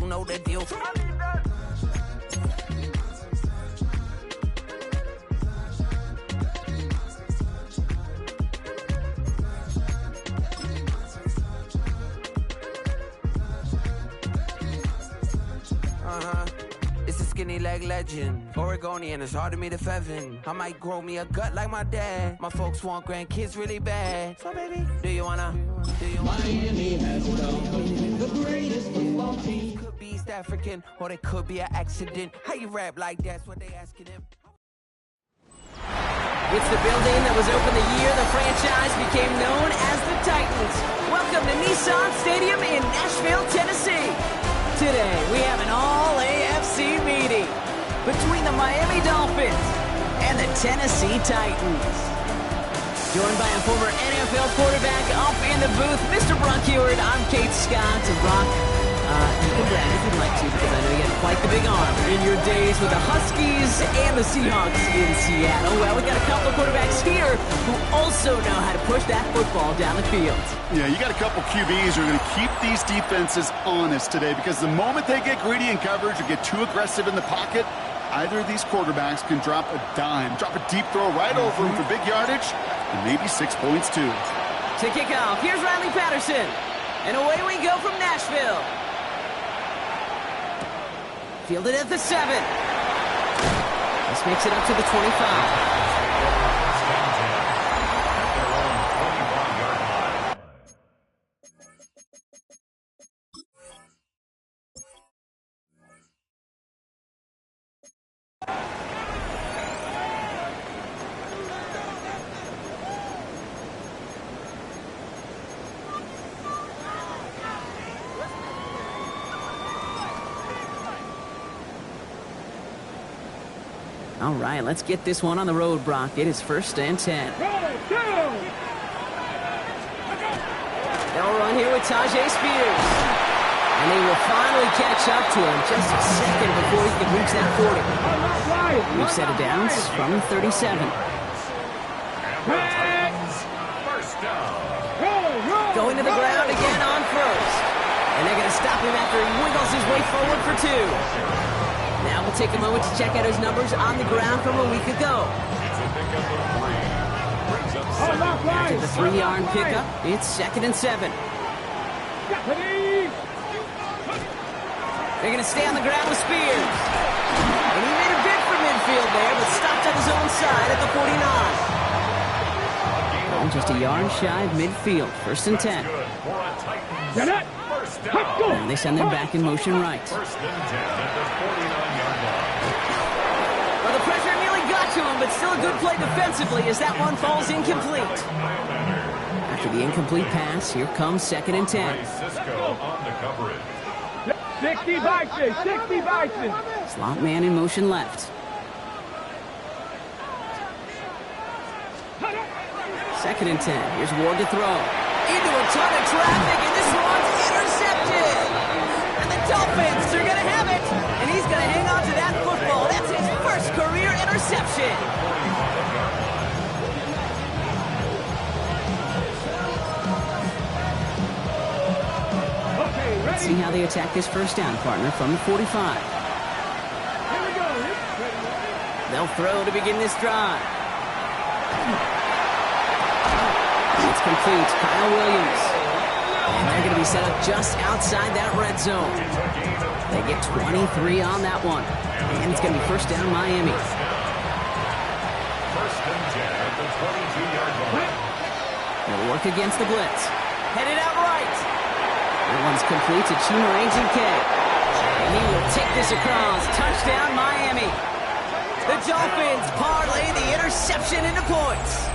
know the deal. It's a skinny leg legend. Oregonian, it's hard to meet a Fevin. I might grow me a gut like my dad. My folks want grandkids really bad. So baby, do you wanna? Miami has the greatest football team. Could be East African, or it could be an accident. How you rap like that's what they asking him. It's the building that was open the year the franchise became known as the Titans. Welcome to Nissan Stadium in Nashville, Tennessee. Today, we have an all-AFC meeting between the Miami Dolphins and the Tennessee Titans. Joined by a former NFL quarterback up in the booth, Mr. Brock Huard. I'm Kate Scott. Brock, you can brag if you'd like to, because I know you had quite the big arm in your days with the Huskies and the Seahawks in Seattle. Well, we got a couple of quarterbacks here who also know how to push that football down the field. Yeah, you got a couple QBs who are going to keep these defenses honest today, because the moment they get greedy in coverage or get too aggressive in the pocket, either of these quarterbacks can drop a dime, drop a deep throw right over him for big yardage, and maybe 6 points too. To kick off, here's Riley Patterson. And away we go from Nashville. Fielded at the 7. This makes it up to the 25. All right, let's get this one on the road, Brock. It is 1st and 10. They'll run here with Tyjae Spears. And they will finally catch up to him just a second before he can reach that 40. We've set it down from 37. Going to the ground again on first. And they're going to stop him after he wiggles his way forward for 2. Now we'll take a moment to check out his numbers on the ground from a week ago. After the 3-yard pickup, it's 2nd and 7. They're going to stay on the ground with Spears. And he made a bid for midfield there, but stopped on his own side at the 49. And just a yard shy of midfield, 1st and 10. And they send them back in motion right. Well, the pressure nearly got to him, but still a good play defensively as that one falls incomplete. After the incomplete pass, here comes 2nd and 10. 60 Bison, 60 Bison. Slot man in motion left. 2nd and 10. Here's Ward to throw. Into a ton of traffic, and this one's intercepted. And the Dolphins are going to have it, and he's going to hang on to that football. That's his first career interception. Let's see how they attack this 1st down, partner, from the 45. They'll throw to begin this drive. It's complete. Kyle Williams. And they're going to be set up just outside that red zone. They get 23 on that one. And it's going to be 1st down Miami. 1st and 10 at the 22-yard line. They'll work against the blitz. Headed out right. That one's complete to Chimere GK. And he will take this across. Touchdown Miami. The Dolphins parlay the interception into points.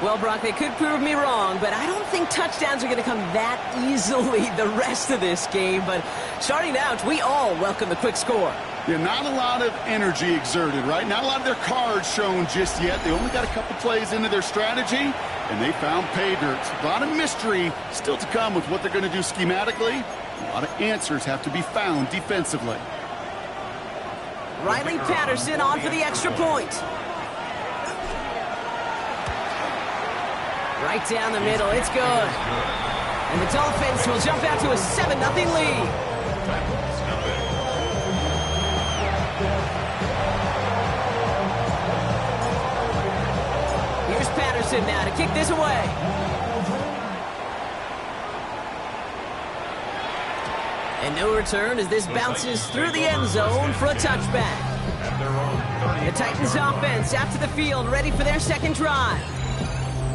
Well, Brock, they could prove me wrong, but I don't think touchdowns are going to come that easily the rest of this game. But starting out, we all welcome the quick score. Yeah, not a lot of energy exerted, right? Not a lot of their cards shown just yet. They only got a couple plays into their strategy, and they found pay dirt. A lot of mystery still to come with what they're going to do schematically. A lot of answers have to be found defensively. Riley Patterson on for the extra point. Right down the middle, it's good. And the Dolphins will jump out to a 7-0 lead. Here's Patterson now to kick this away. And no return as this bounces through the end zone for a touchback. The Titans offense out to the field, ready for their second drive.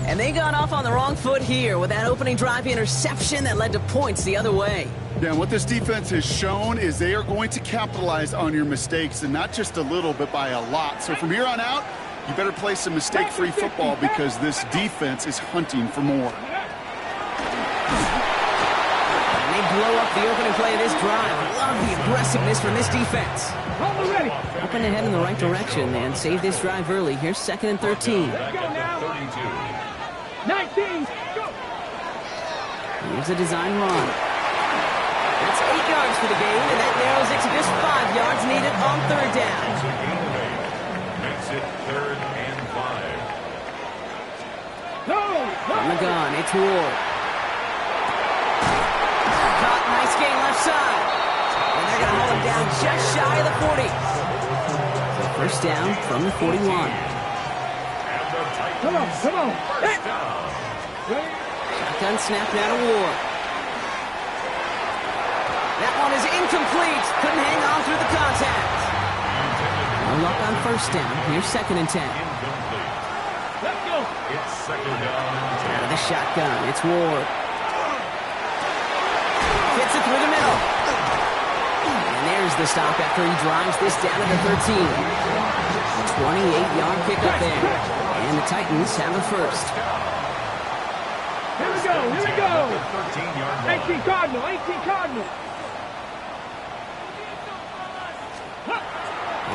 And they got off on the wrong foot here with that opening drive interception that led to points the other way. Yeah, and what this defense has shown is they are going to capitalize on your mistakes, and not just a little, but by a lot. So from here on out, you better play some mistake-free football because this defense is hunting for more. And they blow up the opening play of this drive. Love the aggressiveness from this defense. Hoping to head in the right direction and save this drive early. Here's 2nd and 13. Let's go now. 19. Go. Here's a design run. That's 8 yards for the gain, and that narrows it to just 5 yards needed on 3rd down. Makes it 3rd and 5. No. From the gun, it's Ward. Caught, nice gain left side. And they're going to hold him down just shy of the 40. So 1st down from the 41. Come on. Hey. Shotgun snap now to Ward. That one is incomplete. Couldn't hang on through the contact. No luck on 1st down. Here's 2nd and 10. Let's go. It's 2nd down and 10. Out of the shotgun, it's Ward. Hits it through the middle. And there's the stop after he drives this down to the 13. 28-yard pickup there. And the Titans have a 1st. Here we go. 13-yard line. 18 Cardinal.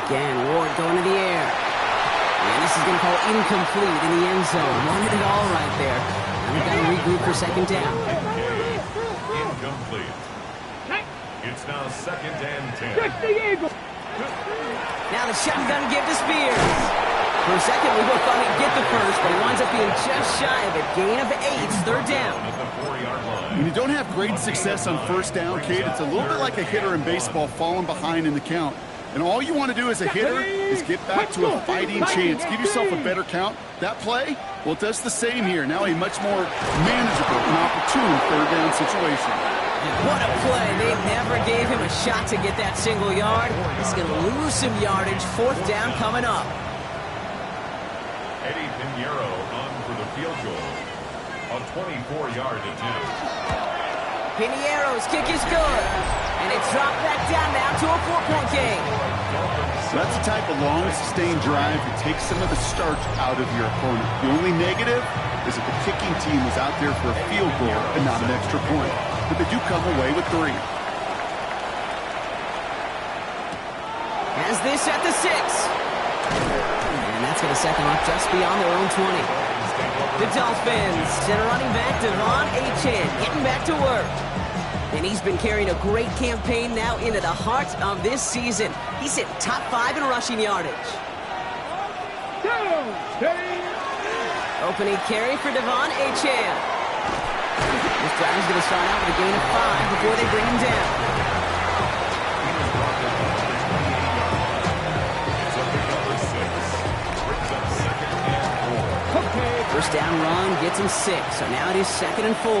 Again, Ward going to the air. And this is going to call incomplete in the end zone. Wanted it all right there. Now we've got to regroup for 2nd down. Incomplete. It's now 2nd and 10. 60 Eagles. Now the shotgun give to Spears. For a second, we both thought he'd get the 1st, but he winds up being just shy of it. Gain of 8, 3rd down. At the 4-yard line. When you don't have great success on 1st down, Kate, it's a little bit like a hitter in baseball falling behind in the count. And all you want to do as a hitter is get back to a fighting chance. Give yourself a better count. That play, well, it does the same here. Now a much more manageable and opportune 3rd down situation. What a play. They never gave him a shot to get that single yard. He's going to lose some yardage. 4th down coming up. Eddie Pinheiro on for the field goal. A 24-yard attempt. Pinheiro's kick is good. And it's dropped back down now to a 4-point game. So that's the type of long, sustained drive that takes some of the starch out of your opponent. The only negative is that the kicking team was out there for a field goal and not an extra point. But they do come away with 3. Has this at the 6. And that's going to set them up just beyond their own 20. The Dolphins send a running back, Devon Achane, getting back to work. And he's been carrying a great campaign now into the heart of this season. He's hitting top 5 in rushing yardage. Opening carry for Devon Achane. This drive is going to start out with a gain of 5 before they bring him down. First down run gets him 6, so now it is 2nd and 4.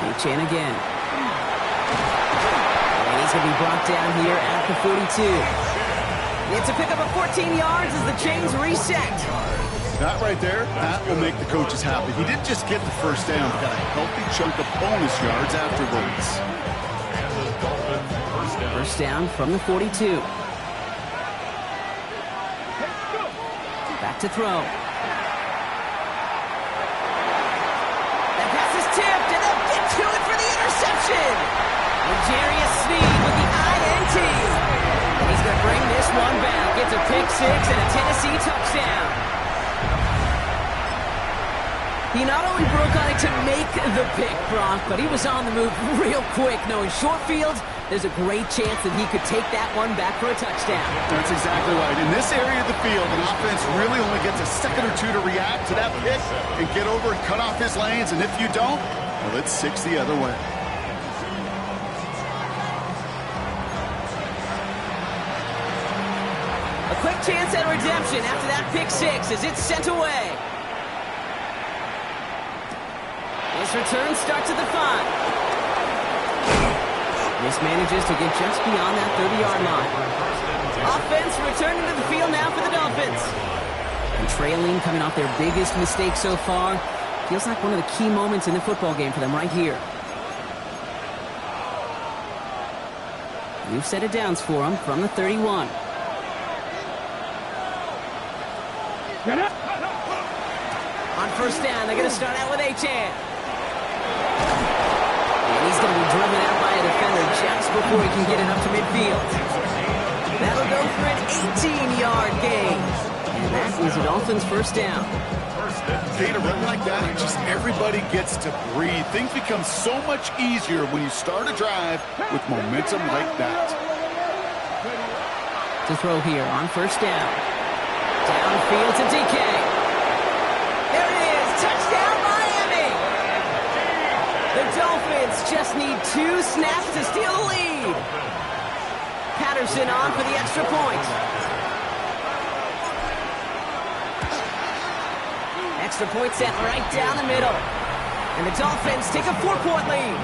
Achane again. And he's going to be brought down here at the 42. It's a pickup of 14 yards as the chains reset. That right there, that will make the coaches happy. He didn't just get the 1st down, but got a healthy chunk of bonus yards afterwards. First down from the 42. Back to throw. That pass is tipped, and they'll get to it for the interception. L'Jarius Sneed with the INT. And he's going to bring this one back. It's a pick 6 and a Tennessee touchdown. He not only broke on it to make the pick, Brock, but he was on the move real quick, knowing short field there's a great chance that he could take that one back for a touchdown. That's exactly right. In this area of the field, an offense really only gets a second or two to react to that pick and get over and cut off his lanes. And if you don't, well, it's 6 the other way. A quick chance at redemption after that pick six as it's sent away. This return starts at the 5. Mismanages to get just beyond that 30-yard line. Offense returning to the field now for the Dolphins. And trailing, coming off their biggest mistake so far. Feels like one of the key moments in the football game for them right here. New set of downs for them from the 31. On first down, they're going to start out with Achane. And he's going to be driven out by a defender just before he can get it up to midfield. That'll go for an 18-yard gain. And that is the Dolphins' first down. Data run like that, just everybody gets to breathe. Things become so much easier when you start a drive with momentum like that. To throw here on first down. Downfield to DK. There it is. Touchdown, Miami. The Dolphins just need 2 snaps to steal the lead. Patterson on for the extra point. Extra point set right down the middle. And the Dolphins take a 4-point lead.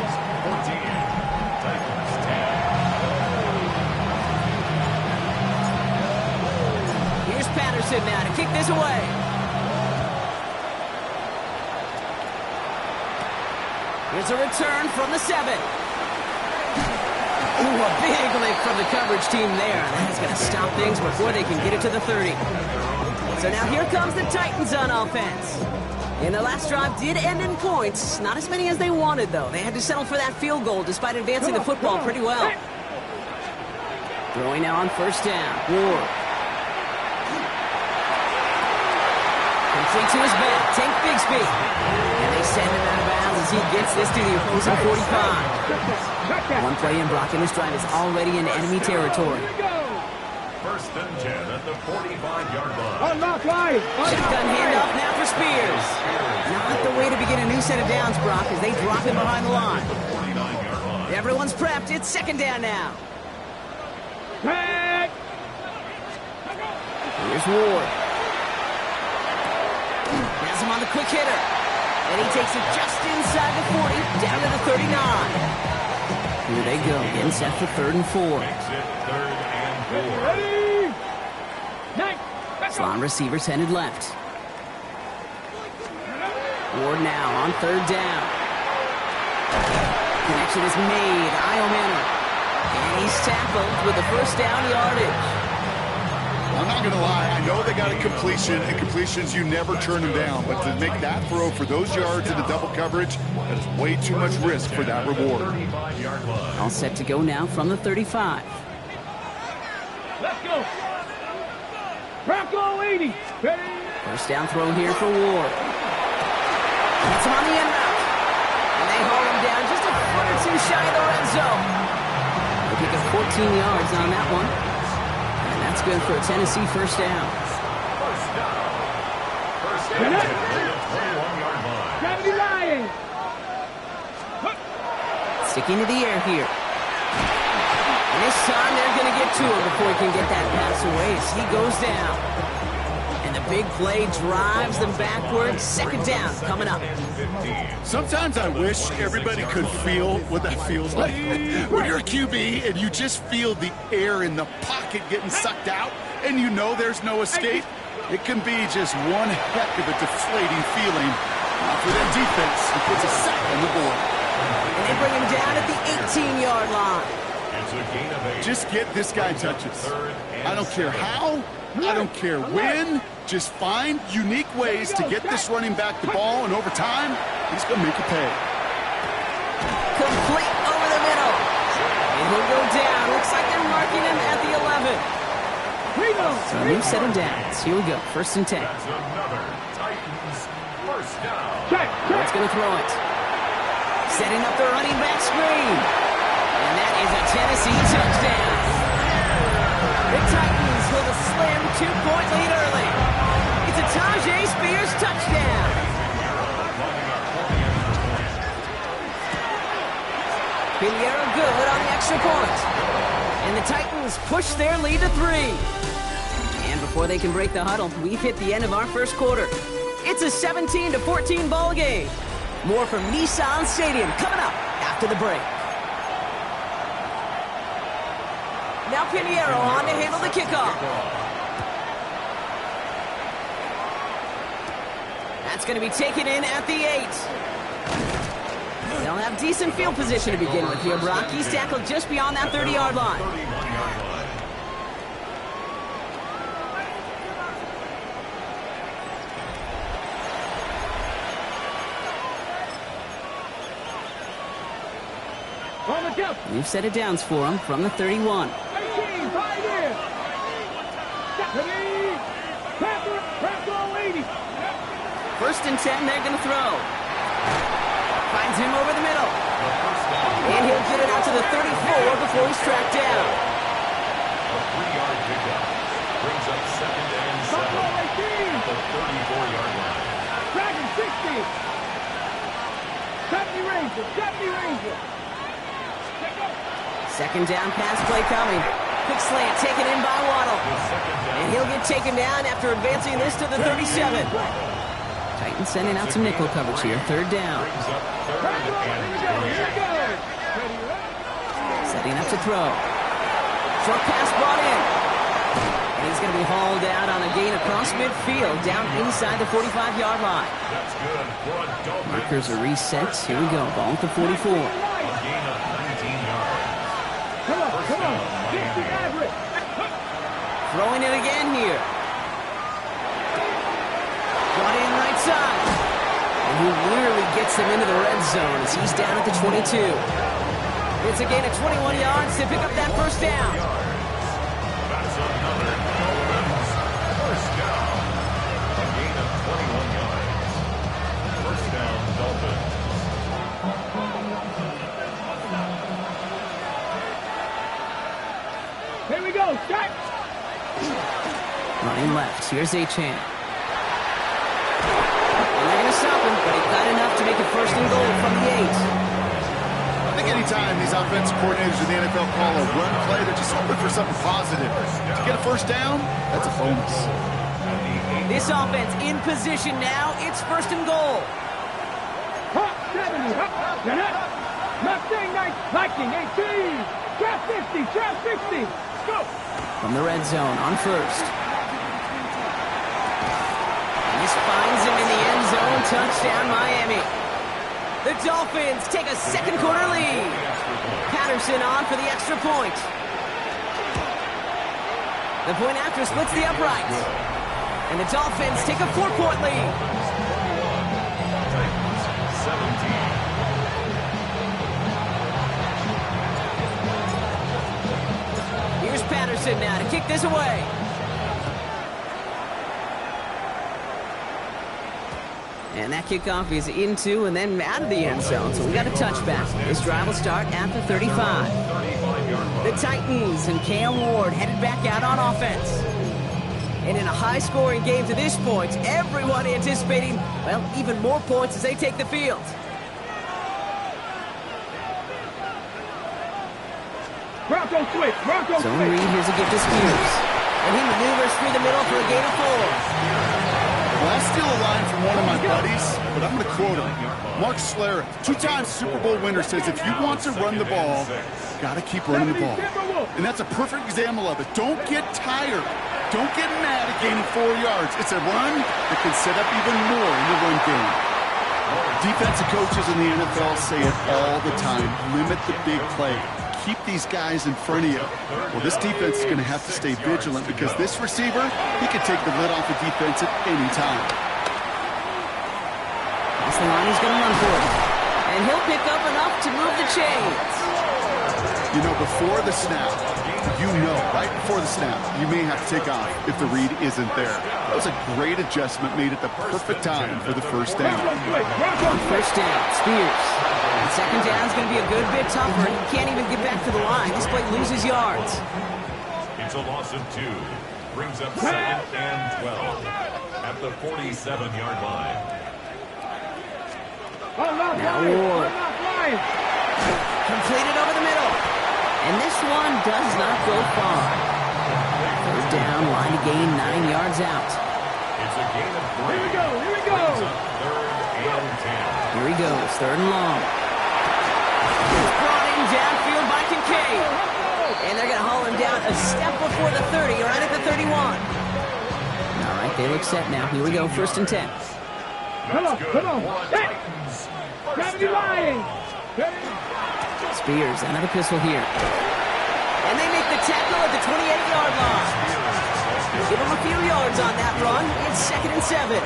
Here's Patterson now to kick this away. Here's a return from the 7. Ooh, a big lick from the coverage team there. That is going to stop things before they can get it to the 30. So now here comes the Titans on offense. And the last drive did end in points. Not as many as they wanted, though. They had to settle for that field goal despite advancing the football pretty well. Throwing now on first down. Ward. Complete to his back. Tank Bigsby. And they send him out of bounds as he gets this to the opposing 45. One play in, Brock, and this drive is already in enemy territory. First and 10 at the 45-yard line. Unlock line. Shotgun handoff now for Spears. Not the way to begin a new set of downs, Brock, as they drop him behind the line. 49-yard line. Everyone's prepped. It's second down now. Back. Here's Ward. Has him on the quick hitter. And he takes it just inside the 40, down to the 39. Here they go, getting set for 3rd and 4. Exit 3rd and 4. Ready. Night. Slot receivers headed left. Ward now on 3rd down. Connection is made. Iomanu. And he's tackled with the first down yardage. I'm not going to lie, I know they got a completion, and completions, you never turn them down. But to make that throw for those yards in the double coverage, that is way too much risk for that reward. 35-yard line. All set to go now from the 35. Let's go. Bronco 80. Ready. First down throw here for Ward. Gets him on the end route. And they haul him down just a foot or two shy of the red zone. They pick up 14 yards on that one. And that's good for a Tennessee first down. First down. First down at the 21-yard line. Gravity Lion. Sticking to the air here. And this time they're going to get to him before he can get that pass away as he goes down. And the big play drives them backwards. Second down coming up. Sometimes I wish everybody could feel what that feels like. When you're a QB and you just feel the air in the pocket getting sucked out and you know there's no escape, it can be just one heck of a deflating feeling. For that defense, who puts a sack on the board. And they bring him down at the 18-yard line. It's a gain of 8. Just get this guy touches. I don't care how, I don't care when. Just find unique ways to get this running back the ball, and over time, he's going to make you pay. Complete over the middle. And he'll go down. Looks like they're marking him at the 11. So a new set of downs. Here we go. First and 10. That's another Titans first down. Check. Ward's going to throw it. Setting up the running back screen. And that is a Tennessee touchdown. The Titans hold a slim 2-point lead early. It's a Tyjae Spears touchdown. Pinheiro good on the extra point. And the Titans push their lead to 3. And before they can break the huddle, we've hit the end of our first quarter. It's a 17-14 ball game. More from Nissan Stadium coming up after the break. Now Pinheiro on to handle the kickoff. That's going to be taken in at the 8. They'll have decent field position to begin with here, Brock. He's tackled just beyond that 30-yard line. We've set it downs for him from the 31. 18, pioneer. Pass 80. First and 10, they're going to throw. Finds him over the middle. And he'll get it out to the 34 before he's tracked down. A 3-yard pickup brings up 2nd and 7 at the 34-yard line. Dragon 60. 70 Ranger. Second down pass play coming. Quick slant taken in by Waddle. And he'll get taken down after advancing this to the 37. Titans sending out some nickel coverage here. Third down. Setting up to throw. Short pass brought in. And he's going to be hauled out on a gain across midfield down inside the 45-yard line. That's good for a Dolphins. Markers are reset. Here we go. Ball at the 44. A gain of 19 yards. Come on. Get the average. Throwing it again here. Brought in right side. And he literally gets them into the red zone as he's down at the 22. It's a gain of 21 yards to pick up that first down. That's another Dolphins first down. A gain of 21 yards. First down, Dolphins. Here we go. Start. Running left. Here's Achane. And they're going to stop him, but he got enough to make it first and goal from the 8. I think anytime these offensive coordinators in the NFL call a run play, they're just hoping for something positive. To get a first down, that's a bonus. This offense in position now. It's first and goal. Hop 70. Hop. Mustang 9. Viking 18. Trap 50. Trap 60. Go. From the red zone on first. And this finds him in the end zone. Touchdown, Miami. The Dolphins take a second quarter lead. Patterson on for the extra point. The point after splits the uprights. And the Dolphins take a 4-point lead. 17. Here's Patterson now to kick this away. And that kickoff is into and then out of the end zone. So we got a touchback. This drive will start at the 35. The Titans and Cam Ward headed back out on offense. And in a high-scoring game to this point, everyone anticipating, well, even more points as they take the field. Bronco switch. Bronco Zone switch. read, here's a gift to Spears. And he maneuvers through the middle for a gain of 4. Well, I steal a line from one of my buddies, but I'm going to quote him. Mark Schlereth, 2-time Super Bowl winner, says if you want to run the ball, got to keep running the ball. And that's a perfect example of it. Don't get tired. Don't get mad at gaining 4 yards. It's a run that can set up even more in the run game. Defensive coaches in the NFL say it all the time. Limit the big play. Keep these guys in front of you. Well, this defense is going to have to stay vigilant because this receiver, he can take the lid off the defense at any time. That's the line he's going to run for it. And he'll pick up enough to move the chains. You know, before the snap, right before the snap, you may have to take off if the read isn't there. That was a great adjustment made at the perfect time for the first down. On first down, Spears. Second down's going to be a good bit tougher. He can't even get back to the line. This play loses yards. It's a loss of 2. Brings up 2nd and 12 at the 47-yard line. Now Ward. Completed over the middle. And this one does not go far. Third down, line to gain 9 yards out. It's a gain of 3. Here we go. Brings up 3rd and 10. Here he goes, 3rd and long. It's brought in downfield by Kincaid. And they're going to haul him down a step before the 30, right at the 31. All right, they look set now. Here we go, 1st and 10. Come on. Hey! Gravity line! Spears, another pistol here. And they make the tackle at the 28-yard line. Give him a few yards on that run. It's 2nd and 7.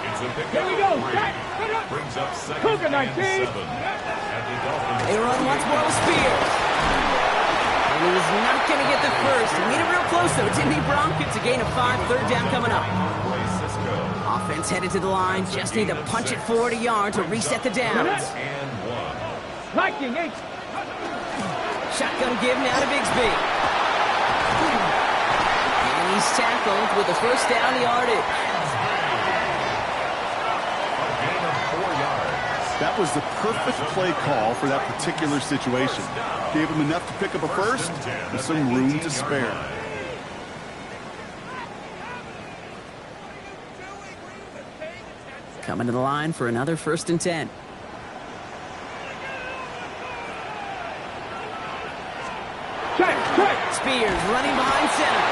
It's a pickup. Here we go. Brings up 2nd Cougar and 19. 7 at the Dolphins. They run once more with Spears. And he's not going to get the first. He made it real close, though, didn't he, Bronk? It's a gain of 5, 3rd down coming up. Offense headed to the line. Just need to punch it forward a yard to reset the downs. And 1. Viking 8. Shotgun give now to Bigsby. And he's tackled with the first down yardage. A gain of 4 yards. That was the perfect play call for that particular situation. Gave him enough to pick up a first with some room to spare. Coming to the line for another 1st and 10. Check. Spears running behind center.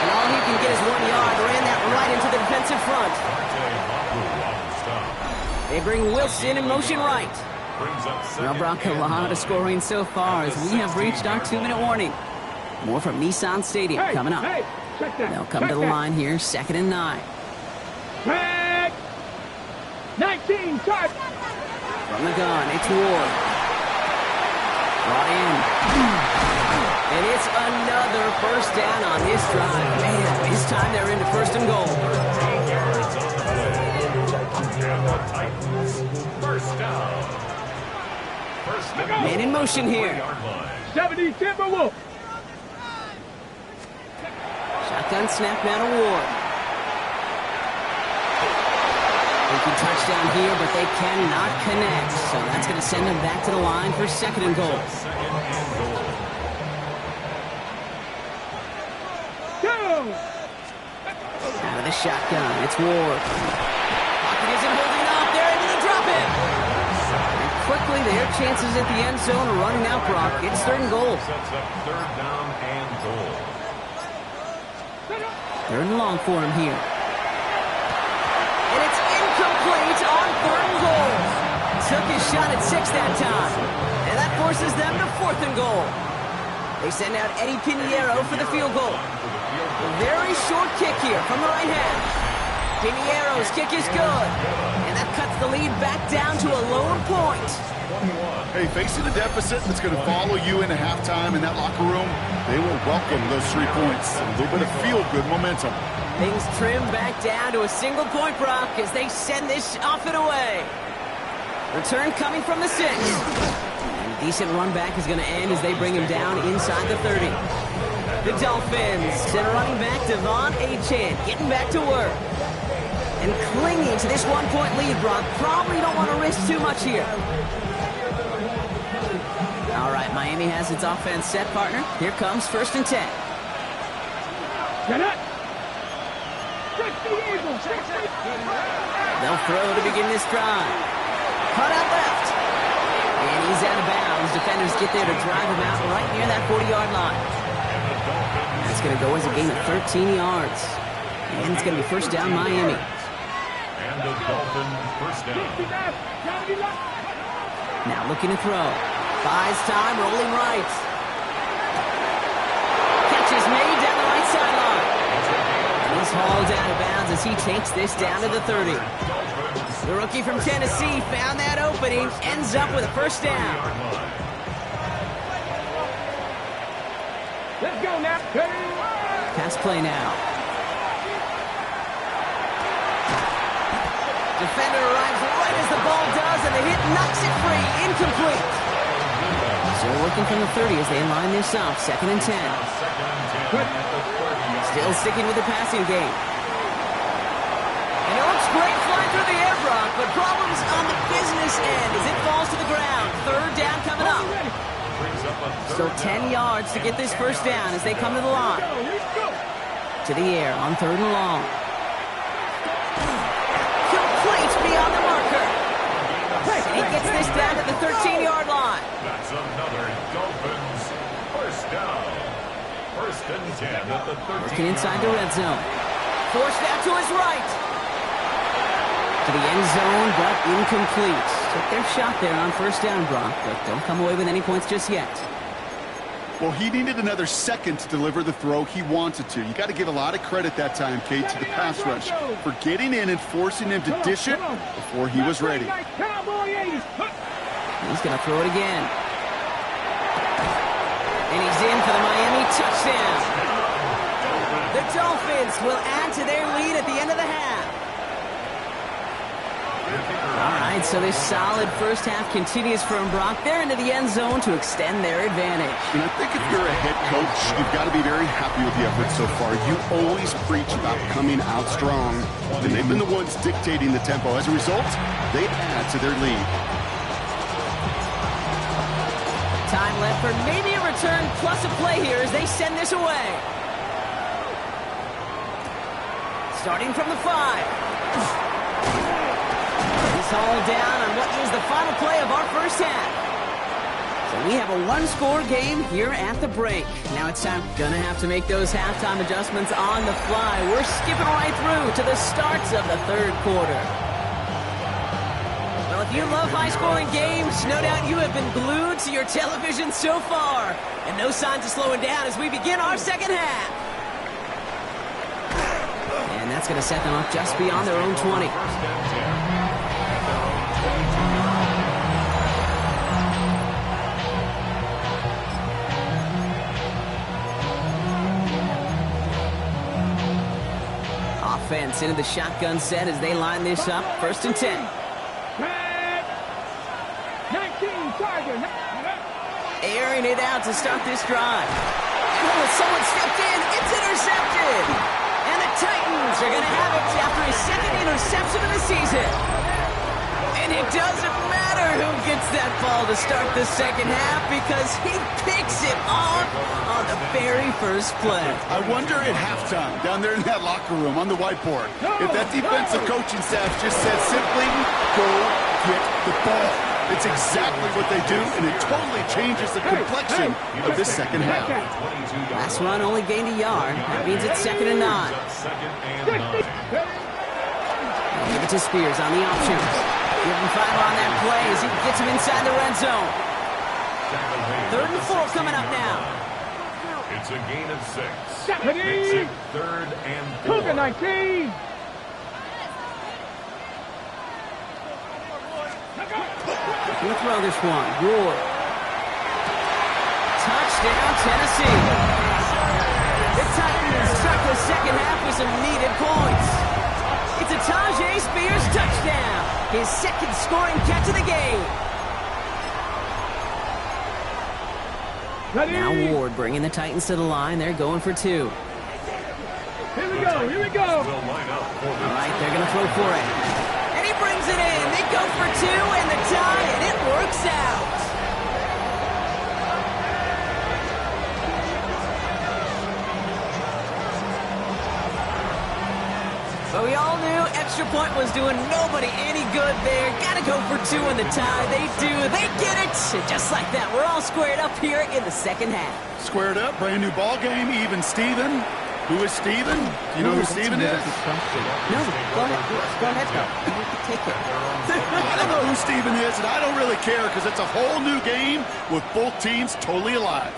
And all he can get is 1 yard. Ran that right into the defensive front. They bring Wilson in motion right. Well, Brock, a lot of scoring so far as we have reached our 2-minute warning. More from Nissan Stadium coming up. Hey, check that. They'll come to the line here, 2nd and 9. Check. 19, touch. From the gun, it's Ward. Brought in. And it's another first down on this drive. Man, this time they're into 1st and goal. 10 yards on the play. And the Titans, first down. First down. Man in motion here. 70 Timberwolf. Shotgun snap now to Ward. They can touchdown here, but they cannot connect. So that's going to send them back to the line for 2nd and goal. Out of the shotgun, it's Ward. Pocket isn't holding up. They're able to drop it. And quickly, their chances at the end zone are running out, Brock. It's 3rd and goal. Sets up 3rd down and goal. 3rd and long for him here. And it's incomplete on 3rd and goal. Took his shot at 6 that time. And that forces them to 4th and goal. They send out Eddie Pinheiro for the field goal. A very short kick here from the right hash. Pinheiro's kick is good. And that cuts the lead back down to a lower point. Hey, facing a deficit that's going to follow you into halftime in that locker room, they will welcome those 3 points. A little bit of feel-good momentum. Things trim back down to a single point, Brock, as they send this off and away. Return coming from the 6. And a decent run back is going to end as they bring him down inside the 30. The Dolphins send a running back, Devon Achane, getting back to work. And clinging to this 1-point lead, Brock. Probably don't want to risk too much here. All right, Miami has its offense set, partner. Here comes 1st and 10. Get it. They'll throw to begin this drive. Cut out left. And he's out of bounds. Defenders get there to drive him out right near that 40-yard line. That's going to go as a gain of 13 yards. And it's going to be 1st down, Miami. And the Dolphins, 1st down. Now looking to throw. Buys time, rolling right. Catch is made down the right sideline. And he's hauled out of bounds as he takes this down to the 30. The rookie from Tennessee found that opening, ends up with a 1st down. Let's go now. Pass play now. Defender arrives right as the ball does, and the hit knocks it free. Incomplete. Still working from the 30 as they line this up. 2nd and 10. Still sticking with the passing game. And it looks great flying through the air, Brock, but problems on the business end as it falls to the ground. 3rd down coming up. Still 10 yards to get this first down as they come to the line. To the air on 3rd and long. Complete beyond the marker. And he gets this down to the 13-yard line. That's another Dolphins first down. 1st and 10 at the 13. Working inside the red zone. Forced out to his right. To the end zone, but incomplete. Took their shot there on 1st down, Brock, but don't come away with any points just yet. Well, he needed another second to deliver the throw he wanted to. You got to give a lot of credit that time, Kate, to the pass rush for getting in and forcing him to dish it before he was ready. He's going to throw it again. And he's in for the Miami touchdown. The Dolphins will add to their lead at the end of the half. All right, so this solid first half continues from Brock. They're into the end zone to extend their advantage. And I think if you're a head coach, you've got to be very happy with the effort so far. You always preach about coming out strong, and they've been the ones dictating the tempo. As a result, they add to their lead. Time left for maybe a return plus a play here as they send this away. Starting from the 5. All down on what is the final play of our first half. So we have a one-score game here at the break. Now it's time. Gonna have to make those halftime adjustments on the fly. We're skipping right through to the starts of the 3rd quarter. Well, if you love high-scoring games, no doubt you have been glued to your television so far. And no signs of slowing down as we begin our 2nd half. And that's gonna set them up just beyond their own 20. Offense into the shotgun set as they line this up. 1st and 10. 19, Tiger. Airing it out to start this drive. Oh, someone stepped in. It's intercepted. And the Titans are going to have it after his 2nd interception of the season. And it doesn't matter who gets that ball to start the 2nd half because he picks it off on the very first play. I wonder at halftime, down there in that locker room on the whiteboard, if that defensive coaching staff just said simply, go get the ball. It's exactly what they do, and it totally changes the complexion of this 2nd half. Last run only gained a yard. That means it's 2nd and 9. Give it to Spears on the options. Give him 5 on that play as he gets him inside the red zone. 3rd and 4 coming up now. It's a gain of 6. Makes it 3rd and 4. Cougar 19. We'll throw this one. Ward. Touchdown, Tennessee. The Titans start the 2nd half with some needed points. It's a Tyjae Spears touchdown. His 2nd scoring catch of the game. Ready? Now Ward bringing the Titans to the line. They're going for 2. Here we go. Here we go. All right, they're going to throw for it. And he brings it in. They go for 2 and the tie, and it works out. But we all knew extra point was doing nobody any good there. Got to go for 2 in the tie. They do. They get it. Just like that. We're all squared up here in the 2nd half. Squared up, brand new ball game, even Steven. Who is Steven? Do you know who Steven is? No, go ahead. Go ahead, though. Take it. I don't know who Steven is, and I don't really care because it's a whole new game with both teams totally alive.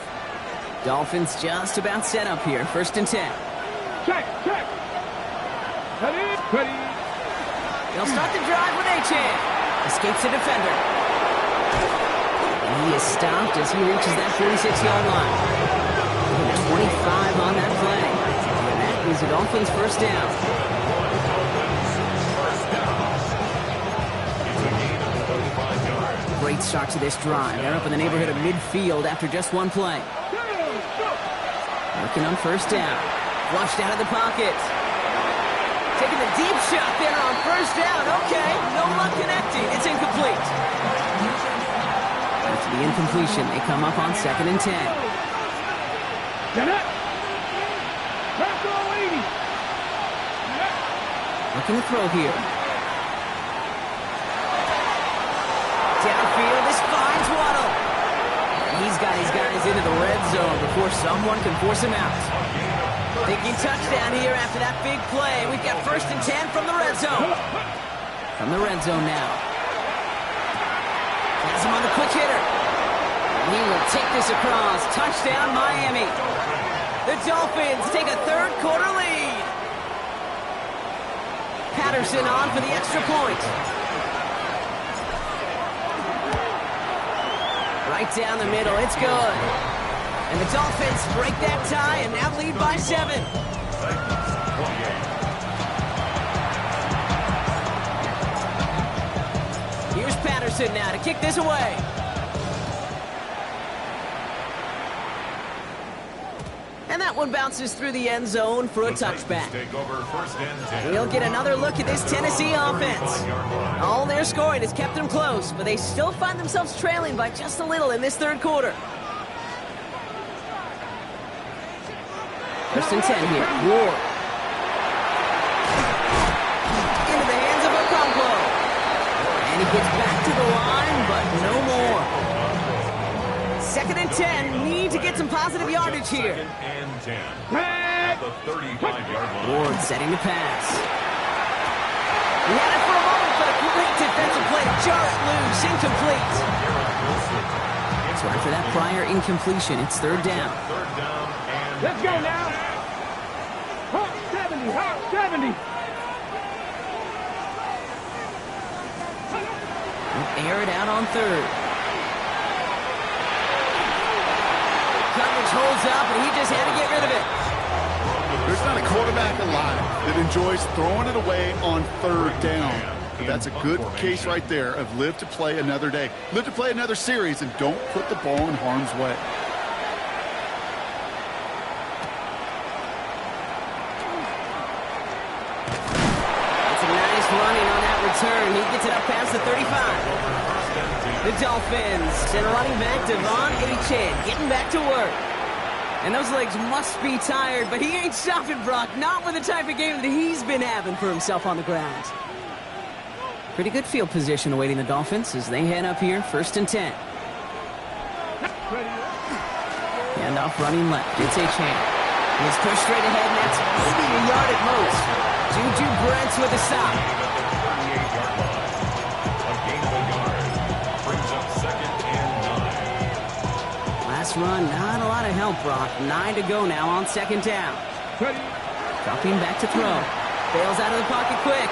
Dolphins just about set up here. 1st and 10. Check. Ready? They'll start the drive with Achane. Escapes the defender. And he is stopped as he reaches that 46-yard line. 25 on that play. And that is the Dolphins' first down. Great start to this drive. They're up in the neighborhood of midfield after just one play. Working on first down. Flushed out of the pocket. Taking the deep shot there on first down. Okay, no luck connecting. It's incomplete. After the incompletion, they come up on 2nd and 10. Looking to throw here. Downfield, this finds Waddle. He's got his guys into the red zone before someone can force him out. Thinking touchdown here after that big play. We've got 1st and 10 from the red zone. From the red zone now. Has him on the quick hitter. He will take this across. Touchdown, Miami. The Dolphins take a third-quarter lead. Patterson on for the extra point. Right down the middle, it's good. And the Dolphins break that tie and now lead by 7. Here's Patterson now to kick this away. And that one bounces through the end zone for a touchback. We'll get another look at this Tennessee offense. All their scoring has kept them close, but they still find themselves trailing by just a little in this third quarter. 1st and 10 here. Ward. Into the hands of Okonkwo. And he gets back to the line, but no more. 2nd and 10. Need to get some positive yardage here. 2nd and 10. At the 35-yard line. Ward setting the pass. He had it for a moment, but a great defensive play to jar it loose. Incomplete. So after that prior incompletion, it's 3rd down. 3rd down and Let's go now. Hot 70, hot 70. Air it out on 3rd. Coverage holds up, and he just had to get rid of it. There's not a quarterback alive that enjoys throwing it away on 3rd down. But that's a good case right there of live to play another day. Live to play another series, and don't put the ball in harm's way. It's a nice running on that return. He gets it up past the 35. The Dolphins send running back Devon Achane getting back to work. And those legs must be tired, but he ain't stopping, Brock. Not with the type of game that he's been having for himself on the ground. Pretty good field position awaiting the Dolphins as they head up here, 1st and 10. And off running left, it's Achane. He's pushed straight ahead, and that's maybe a yard at most. Juju Brents with a stop. Last run, not a lot of help, Brock. 9 to go now on 2nd down. Dropping back to throw. Bails out of the pocket quick.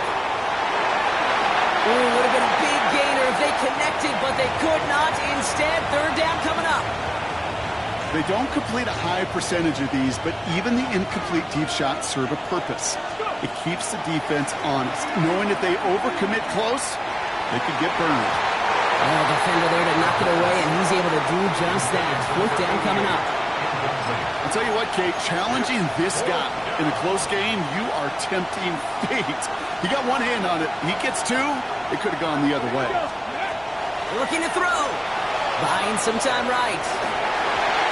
Ooh, would have been a big gainer if they connected, but they could not. Instead, 3rd down coming up. They don't complete a high percentage of these, but even the incomplete deep shots serve a purpose. It keeps the defense honest, knowing if they overcommit close, they could get burned. Oh, defender there to knock it away, and he's able to do just that. 4th down coming up. I'll tell you what, Kate, challenging this guy in a close game, you are tempting fate. He got one hand on it. He gets 2. It could have gone the other way. Looking to throw. Buying some time right.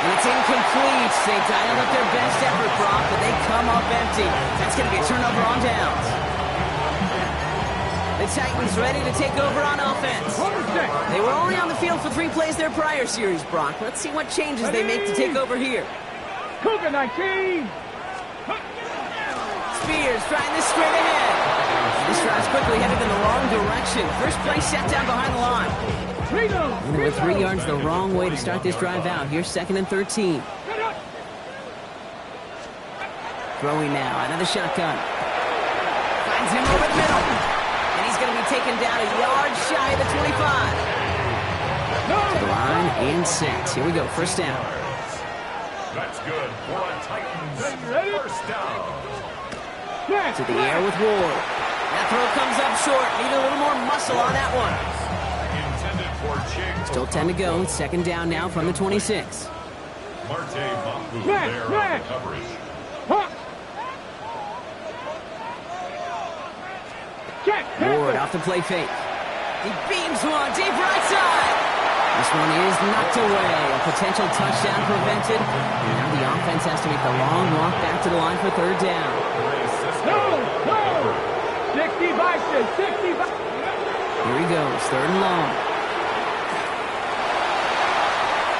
And it's incomplete. They dialed up their best effort, Brock, but they come up empty. That's going to be a turnover on downs. The Titans ready to take over on offense. They were only on the field for 3 plays their prior series, Brock. Let's see what changes they make to take over here. Cougar 19. Spears trying this straight ahead. This drive's quickly headed in the wrong direction. First play set down behind the line. And they were 3 yards the wrong way to start this drive out. Here's 2nd and 13. Throwing now, another shotgun. Finds him over the middle. And he's going to be taken down a yard shy of the 25. To the line and set. Here we go, 1st down. That's good for a Titans 1st down. To the air with Ward. That throw comes up short. Need a little more muscle on that one. Intended for Still 10 to go. Second down now from the 26. Marte Mapu there on the coverage. Ward off the play fake. He beams one deep right side. This one is knocked away. A potential touchdown prevented. And now the offense has to make the long walk back to the line for third down. No! 65. Here he goes, third and long.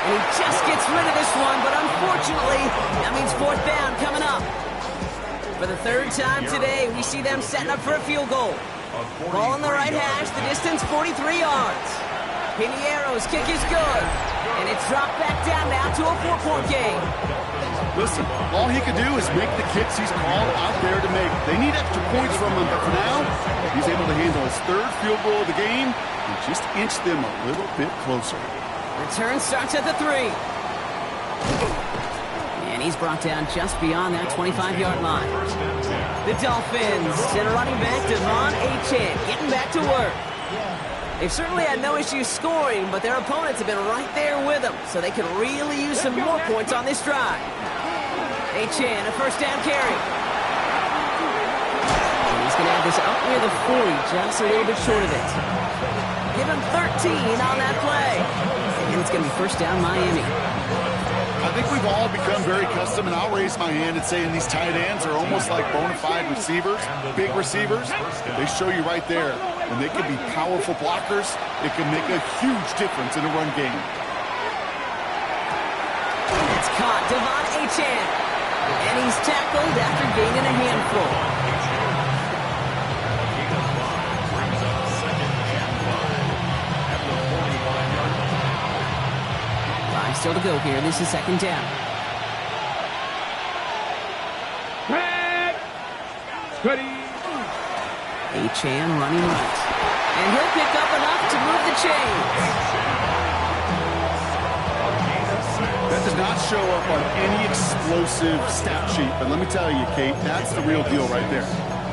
And he just gets rid of this one, but unfortunately, that means fourth down coming up. For the third time today, we see them setting up for a field goal. Ball on the right hash, the distance 43 yards. Piniero's kick is good, and it's dropped back down now to a 4-point game. Listen, all he can do is make the kicks he's called out there to make. They need extra points from him, but for now, he's able to handle his third field goal of the game and just inch them a little bit closer. Return starts at the 3. And he's brought down just beyond that 25-yard line. The Dolphins send a running back, Devon Achane, getting back to work. They've certainly had no issues scoring, but their opponents have been right there with them, so they could really use some more points on this drive. Achane, a first down carry. And he's going to have this up near the 40, just a little bit short of it. Give him 13 on that play. And it's going to be first down Miami. I think we've all become very accustomed, and I'll raise my hand and say these tight ends are almost like bona fide receivers, big receivers. They show you right there. When they can be powerful blockers, it can make a huge difference in a run game. It's caught, Devon Achane. And he's tackled after gaining a handful. Still to go here. This is second down. Ready. Achane running right. And he'll pick up enough to move the chains. That does not show up on any explosive stat sheet, but let me tell you, Kate, that's the real deal right there.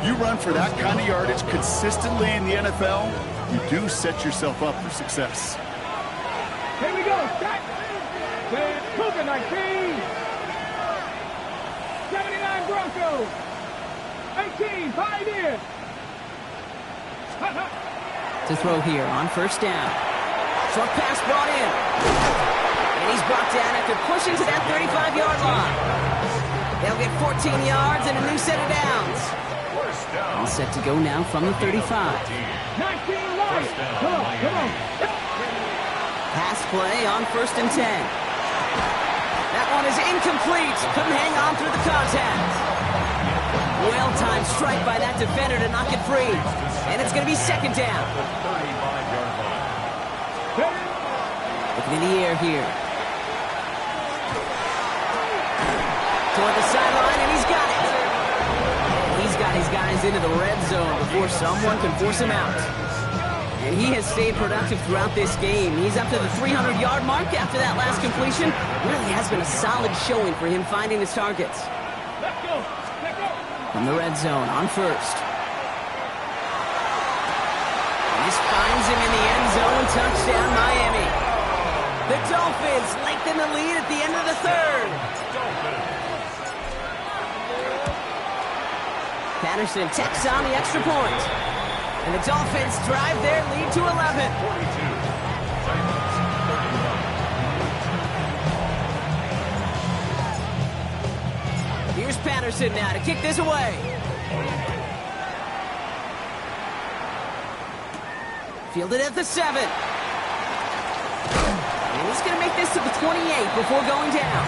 You run for that kind of yardage consistently in the NFL, you do set yourself up for success. Here we go. Start. Cougar 19. 79 Broncos. 18 Pioneers. To throw here on first down. Short pass brought in. And he's brought down after pushing to that 35-yard line. They'll get 14 yards and a new set of downs. All set to go now from the 35. 19 Lions. Come on. Pass play on first and 10. That one is incomplete. Couldn't hang on through the contact. Well-timed strike by that defender to knock it free. And it's going to be second down. Looking in the air here. Toward the sideline, and he's got it. He's got his guys into the red zone before someone can force him out. And he has stayed productive throughout this game. He's up to the 300-yard mark after that last completion. Really has been a solid showing for him finding his targets. Let's go. From the red zone on first. And this finds him in the end zone. Touchdown, Miami. The Dolphins lengthen the lead at the end of the third. Patterson tacks on the extra point. And the Dolphins drive their lead to 11. Here's Patterson now to kick this away. Fielded at the 7. And he's going to make this to the 28 before going down.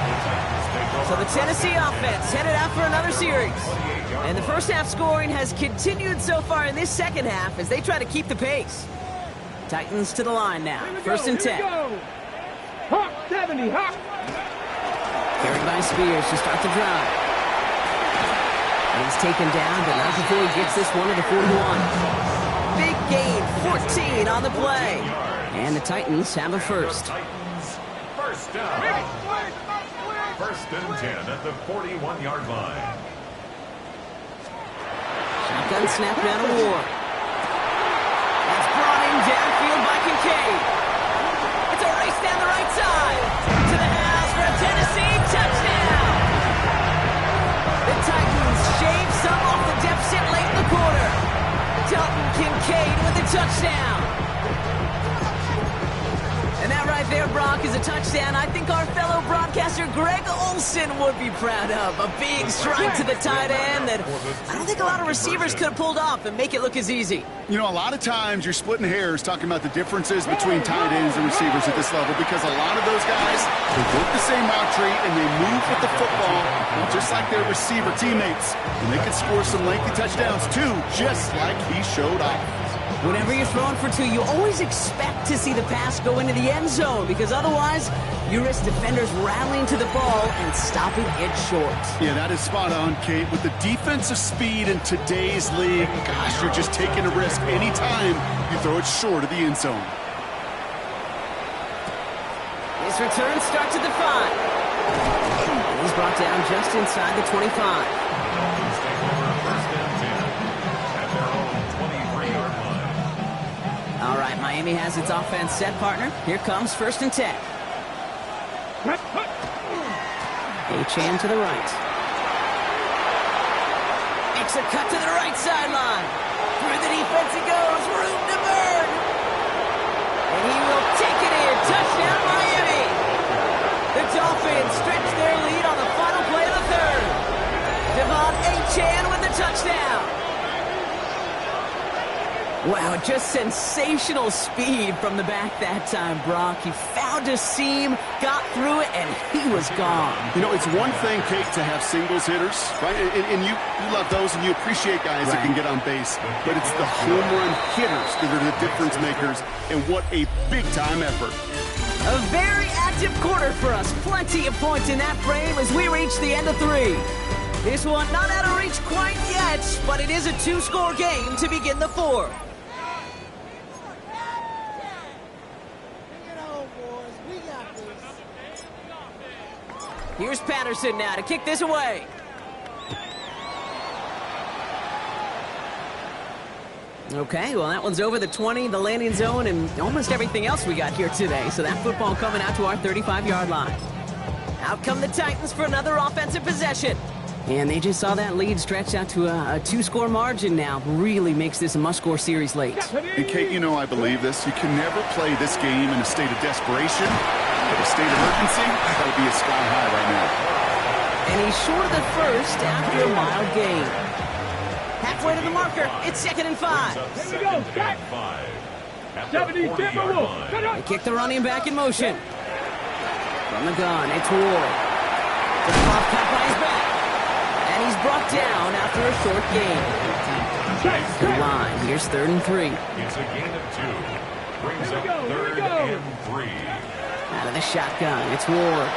So the Tennessee offense headed out for another series. And the first half scoring has continued so far in this second half as they try to keep the pace. Titans to the line now. First and 10. Hawk 70, Hawk. Carried by Spears to start the drive. And he's taken down, but not before he gets this one to the 41. Big gain, 14 on the play. And the Titans have a first. First down. First and 10 at the 41-yard line. Shotgun snap down to Ward. That's brought in downfield by Kincaid. Brock, is a touchdown I think our fellow broadcaster Greg Olsen would be proud of. A big strike to the tight end that I don't think a lot of receivers could have pulled off and make it look as easy. You know, a lot of times you're splitting hairs talking about the differences between tight ends and receivers at this level because a lot of those guys, they work the same route tree and they move with the football just like their receiver teammates. And they can score some lengthy touchdowns too, just like he showed off. Whenever you're throwing for two, you always expect to see the pass go into the end zone because otherwise you risk defenders rattling to the ball and stopping it short. Yeah, that is spot on, Kate. With the defensive speed in today's league, gosh, you're just taking a risk anytime you throw it short of the end zone. His return starts at the 5. He's brought down just inside the 25. All right, Miami has its offense set, partner. Here comes 1st and 10. Achane to the right. Makes a cut to the right sideline. Through the defense he goes. Room to burn. And he will take it in. Touchdown, Miami. The Dolphins stretch their lead on the final play of the 3rd. Devon Achane with the touchdown. Wow, just sensational speed from the back that time, Brock. He found a seam, got through it, and he was gone. You know, it's one thing, Kate, to have singles hitters, right? And you love those, and you appreciate guys that can get on base. But it's the home run hitters that are the difference makers, and what a big-time effort. A very active quarter for us. Plenty of points in that frame as we reach the end of 3. This one not out of reach quite yet, but it is a 2-score game to begin the 4th. Here's Patterson now to kick this away. Okay, well, that one's over the 20, the landing zone, and almost everything else we got here today. So that football coming out to our 35-yard line. Out come the Titans for another offensive possession. And they just saw that lead stretch out to a 2-score margin now. Really makes this a must-score series late. And, Kate, you know I believe this. You can never play this game in a state of desperation. A state of emergency, that would be a sky high right now. And he's short of the 1st after a mild gain. Halfway to the marker, it's 2nd and 5. Here we go, Jack. 70 Timberwolves. They kick the running back in motion. From the gun, it's Ward. The pop cut by his back. And he's brought down after a short gain. The line, here's 3rd and 3. It's a gain of 2. Brings up 3rd and 3. Out of the shotgun, it's Ward.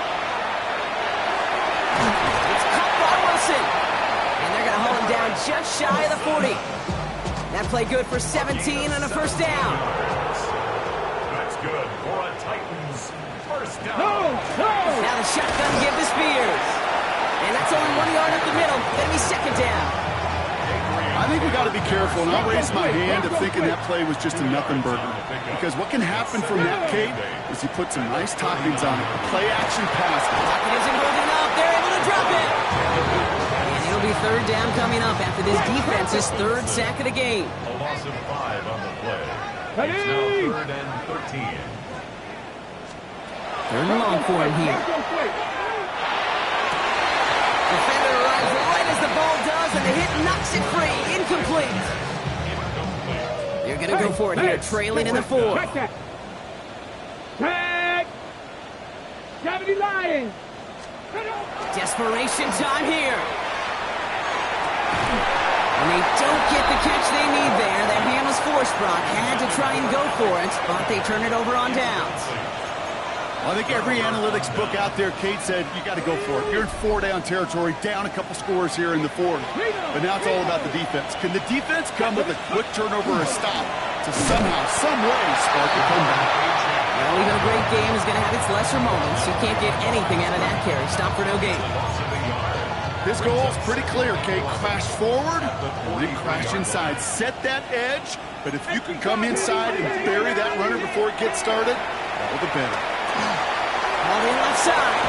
It's caught by Wilson. And they're going to hold him down just shy of the 40. That play good for 17 and a 1st down. That's good for a Titans 1st down. Now the shotgun give to Spears. And that's only 1 yard up the middle. Going to be 2nd down. I think we got to be careful, and I'll raise my hand of thinking that play was just a nothing burger. Because what can happen from that, Kate, is you put some nice toppings on it. Play action pass. Pocket isn't good enough. They're able to drop it. And it'll be 3rd down coming up after this defense's 3rd sack of the game. A loss of 5 on the play. It's now 3rd and 13. 3rd and long for him here. Defender arrives right as the ball does, and the hit knocks it free. Incomplete. They're going to go for it here, trailing in the 4th. Tag! 70 Lions! Desperation time here. And they don't get the catch they need there. That hand was forced, Brock. Had to try and go for it, but they turn it over on downs. I think every analytics book out there, Kate said, you got to go for it. You're in 4-down territory, down a couple scores here in the 4th. But now it's all about the defense. Can the defense come with a quick turnover or a stop to somehow, some way, spark a comeback? Well, even a great game is going to have its lesser moments. You can't get anything out of that carry. Stop for no gain. His goal is pretty clear, Kate. Crash forward, then crash inside. Set that edge, but if you can come inside and bury that runner before it gets started, all the better. On the left side.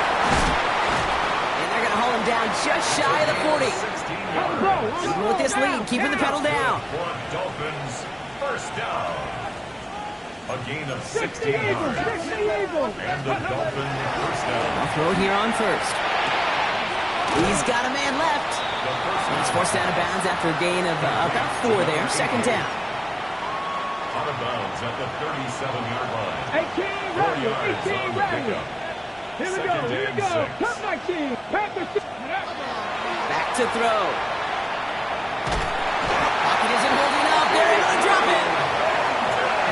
And they're going to hold him down just shy of the 40. Even with this lead, keeping the pedal down. Dolphins 1st down. A gain of 16 yards. 60 Eagles. And the Dolphins first down. I'll throw it here on first. He's got a man left. He's forced out of bounds after a gain of about 4 there. Second down. Out of bounds at the 37-yard line. 18 4 ready. yards 18 on the ready. pickup. Here we go. Second Here we and go. 6. Top 19. Panthers. Back to throw. Pocket isn't holding up. They're able to drop it.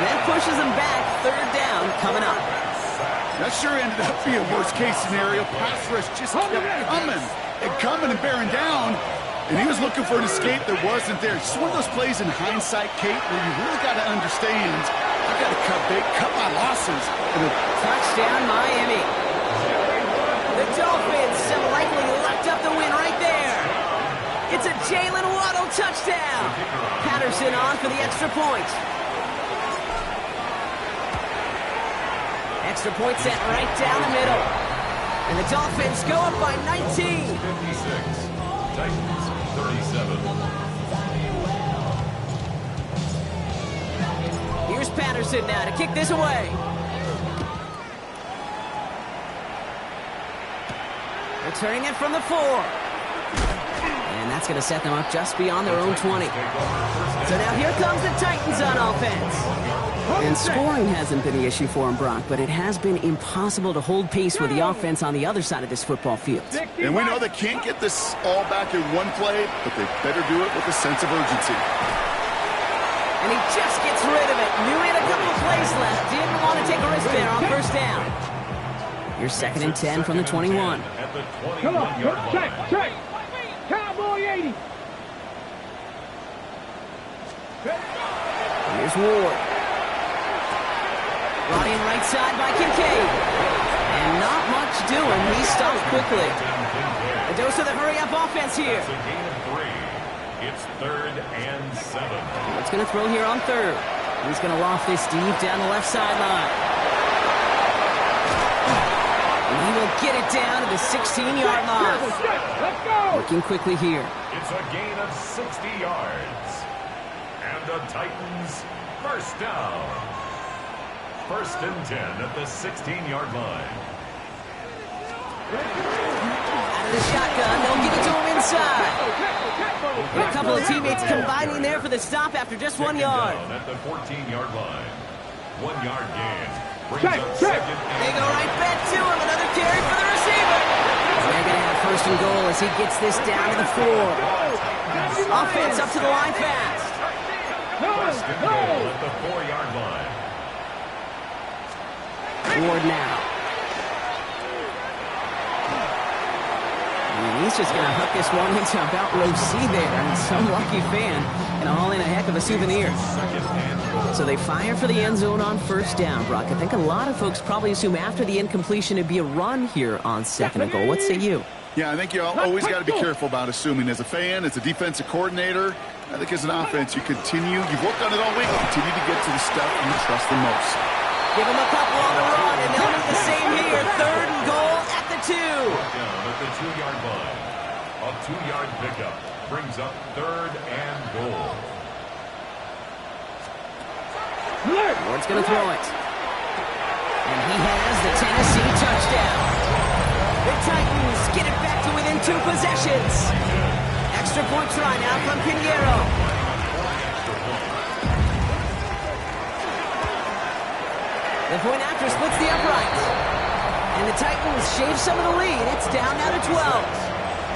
And that pushes them back. Third down coming up. That sure ended up being worst-case scenario. Pass rush just kept coming and bearing down. And he was looking for an escape that wasn't there. Just one of those plays in hindsight, Kate, where you really got to understand, I got to cut bait, cut my losses. Touchdown, Miami. The Dolphins have likely locked up the win right there. It's a Jalen Waddle touchdown. Patterson on for the extra point. Extra point sent right down the middle. And the Dolphins go up by 19. 56. Titans 37. Here's Patterson now to kick this away. Returning it from the 4. And that's going to set them up just beyond their own 20. So now here comes the Titans on offense. And scoring hasn't been the issue for him, Brock, but it has been impossible to hold pace with the offense on the other side of this football field. And we know they can't get this all back in one play, but they better do it with a sense of urgency. And he just gets rid of it. Knew he had a couple of plays left. Didn't want to take a risk there on first down. Here's 2nd and 10 from the 21. At the Come on. 21-yard Check. line. Check. Cowboy 80. Here's Ward. Brought in right side by Kincaid. And not much doing. He stopped quickly. A dose of the hurry-up offense here. It's a gain of 3. It's 3rd and 7. What's going to throw here on 3rd? He's going to loft this deep down the left sideline. And he will get it down to the 16-yard line. Let's go. Working quickly here. It's a gain of 60 yards. And the Titans first down. 1st and 10 at the 16-yard line. Out of the shotgun, they'll give it to him inside. And a couple of teammates combining there for the stop after just 1 yard. Down at the 14-yard line. 1 yard gain. Brings Check, up check. 2nd They and go right back to him. Another carry for the receiver. They're going to have 1st and goal as he gets this down to the 4. Offense up to the line fast. 1st and goal at the 4-yard line. Ward now. And he's just going to hook this one into about row C there. And some lucky fan and haul in a heck of a souvenir. 2nd and goal. So they fire for the end zone on first down, Brock. I think a lot of folks probably assume after the incompletion it'd be a run here on 2nd and goal. What say you? Yeah, I think you always got to be careful about assuming. As a fan, as a defensive coordinator, I think as an offense, you've worked on it all week, continue to get to the stuff you trust the most. Give them a couple on the run, and they'll do the same here. 3rd and goal at the 2. Down at the 2-yard line. A 2-yard pickup brings up 3rd and goal. Ward's going to throw it. And he has the Tennessee touchdown. The Titans get it back to within 2 possessions. Extra point try now from Pinheiro. The point after splits the uprights. And the Titans shave some of the lead. It's down now to 12.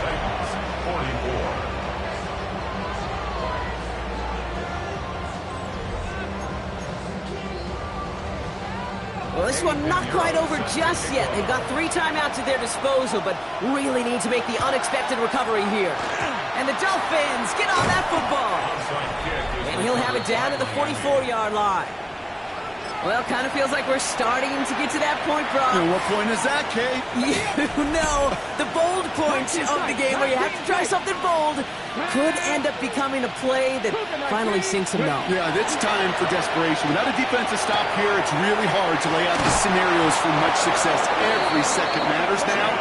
Titans 44. Well, this one not quite over just yet. They've got 3 timeouts at their disposal, but really need to make the unexpected recovery here. And the Dolphins get on that football. Onside kick is And he'll have it down to the 44-yard line. Well, kind of feels like we're starting to get to that point, Brock. And what point is that, Kate? You know, the bold point of the game where you have to try something bold could end up becoming a play that finally sinks them down. Yeah, it's time for desperation. Without a defensive stop here, it's really hard to lay out the scenarios for much success. Every second matters now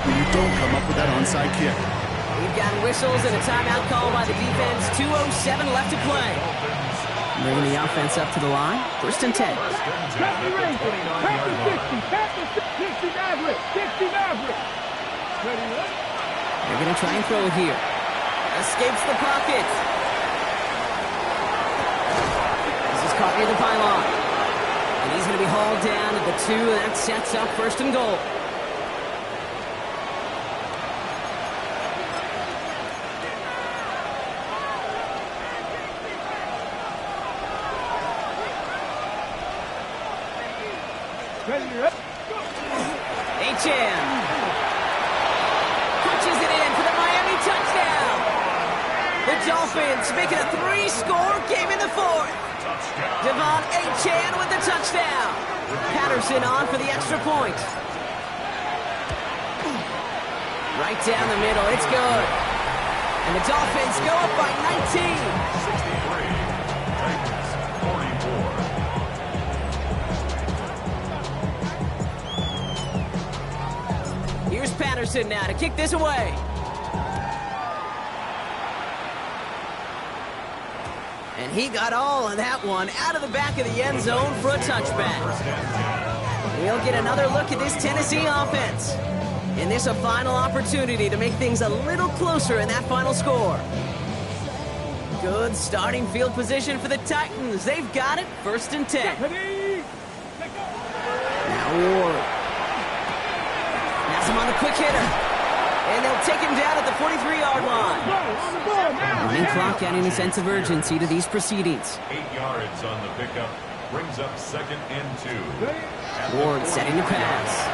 when you don't come up with that onside kick. We've got whistles and a timeout call by the defense. 2:07 left to play. Bringing the offense up to the line. 1st and 10. Deputy Rangers, back to 60, back to 60 Maverick, 60 Maverick. Ready, up. They're going to try and throw it here. Escapes the pocket. This is caught near the pylon. And he's going to be hauled down at the 2, and that sets up 1st and goal. Achane punches it in for the Miami touchdown. The Dolphins making a 3-score game in the 4th. Devon Achane with the touchdown. Patterson on for the extra point. Right down the middle, it's good. And the Dolphins go up by 19. 63, Titans 44. Here's Patterson now to kick this away. And he got all of that one out of the back of the end zone for a touchback. We'll get another look at this Tennessee offense. And this a final opportunity to make things a little closer in that final score. Good starting field position for the Titans. They've got it. 1st and 10. Now Ward. Has him on the quick hitter. And they'll take him down at the 43-yard line. Running clock adding a sense of urgency to these proceedings. 8 yards on the pickup. Brings up 2nd and 2. Ward setting the pass.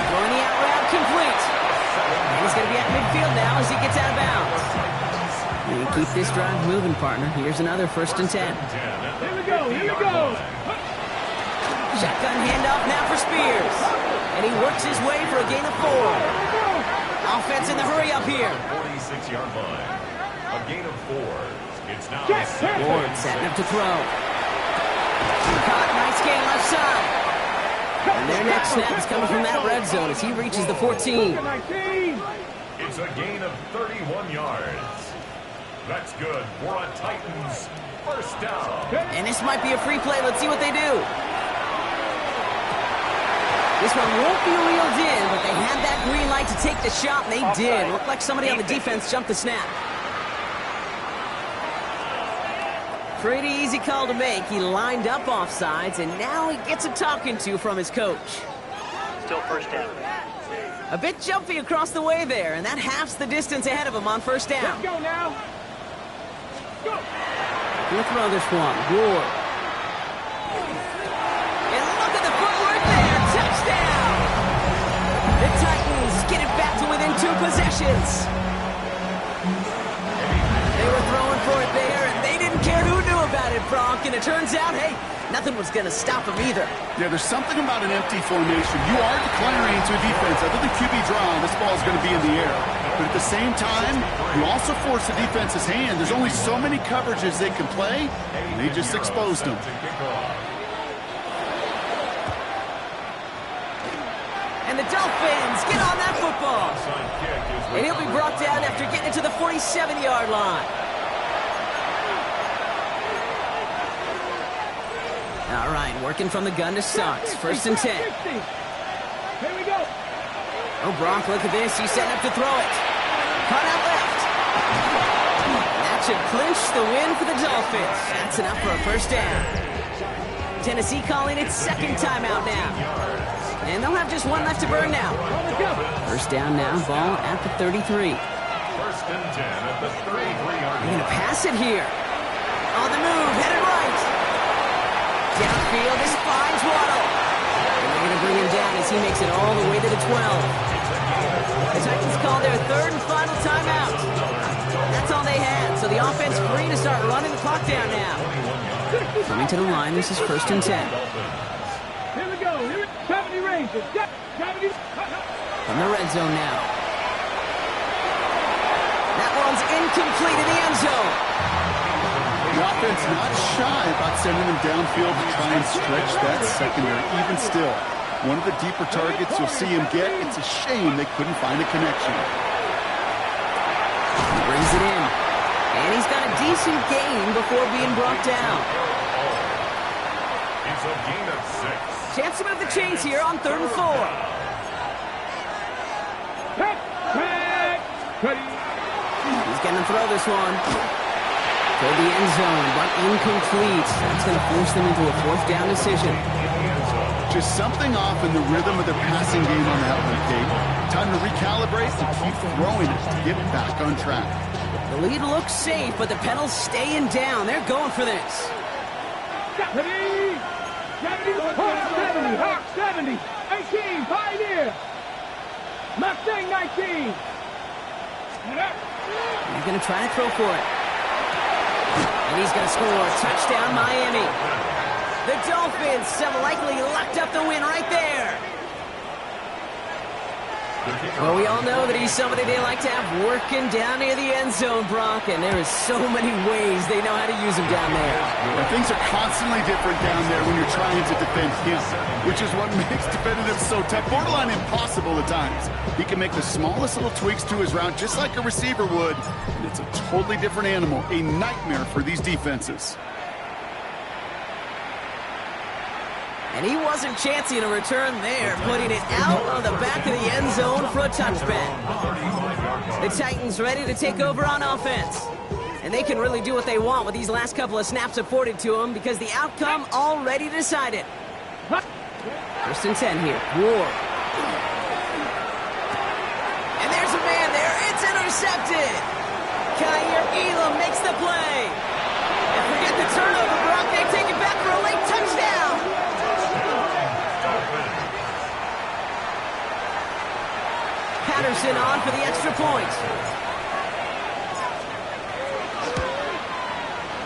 Going the out route complete. And he's going to be at midfield now as he gets out of bounds. And keep this drive moving, partner. Here's another 1st and 10. Here we go, here we go. Shotgun handoff now for Spears. And he works his way for a gain of 4. Offense in the hurry up here. 46-yard line. A gain of 4. It's now Ward setting up to throw. Caught, nice gain left side. And their next snap is coming from that red zone as he reaches the 14. It's a gain of 31 yards. That's good for a Titans 1st down. And this might be a free play. Let's see what they do. This one won't be reeled in, but they had that green light to take the shot, and they did. Looked like somebody on the defense jumped the snap. Pretty easy call to make. He lined up offsides, and now he gets a talking to from his coach. Still 1st down. A bit jumpy across the way there, and that halves the distance ahead of him on 1st down. Let's go now. Go. He'll throw this one. Ward. And look at the footwork there. Touchdown! The Titans get it back to within 2 possessions. They were throwing for it there, and they didn't care who knew about it, Bronk. And it turns out, hey, nothing was going to stop them either. Yeah, there's something about an empty formation. You are declaring to a defense, other than QB draw, this ball is going to be in the air. But at the same time, you also force the defense's hand. There's only so many coverages they can play, and they just exposed them. And the Dolphins get on that football. And he'll be brought down after getting it to the 47-yard line. All right, working from the gun to start. 1st and 10. Here we go. Oh, Bronk, look at this. He's setting up to throw it. Caught out left. That should clinch the win for the Dolphins. That's enough for a 1st down. Tennessee calling its 2nd timeout now. And they'll have just one left to burn now. 1st down now, ball at the 33. 1st and 10 at the 33-yard line. They're going to pass it here. On the move, headed right. Downfield, this finds Waddle. And they're going to bring him down as he makes it all the way to the 12. The Titans call their 3rd and final timeout. That's all they had, so the offense free to start running the clock down now. Coming to the line, this is 1st and 10. Here we go. Here, 70 Rangers. 70. From the red zone now. That one's incomplete in the end zone. The offense not shy about sending them downfield to try and stretch that secondary. Even still, one of the deeper targets you'll see him get. It's a shame they couldn't find a connection. He brings it in. And he's he's got a decent gain before being brought down. It's a gain of 6. Chance to move the chains here on 3rd and 4. He's going to throw this one toward the end zone, but incomplete. That's going to force them into a 4th down decision. Just something off in the rhythm of the passing game on that one, Kate. Time to recalibrate and keep throwing it to get back on track. The lead looks safe, but the pedal's staying down. They're going for this. 70, 18, Pioneer. Mustang 19. He's going to try to throw for it. And he's going to score. Touchdown, Miami. The Dolphins have likely locked up the win right there. Well, we all know that he's somebody they like to have working down near the end zone, Brock, and there is so many ways they know how to use him down there. Well, things are constantly different down there when you're trying to defend him, which is what makes defending him so tough, borderline impossible at times. He can make the smallest little tweaks to his route just like a receiver would, and it's a totally different animal, a nightmare for these defenses. And he wasn't chancing a return there, putting it out on the back of the end zone for a touchback. The Titans ready to take over on offense. And they can really do what they want with these last couple of snaps afforded to them because the outcome already decided. 1st and 10 here. Ward. And there's a man there. It's intercepted. Kaiir Elam makes the play. And forget the turnover, Brock. They take it back for a late touchdown. Patterson on for the extra point.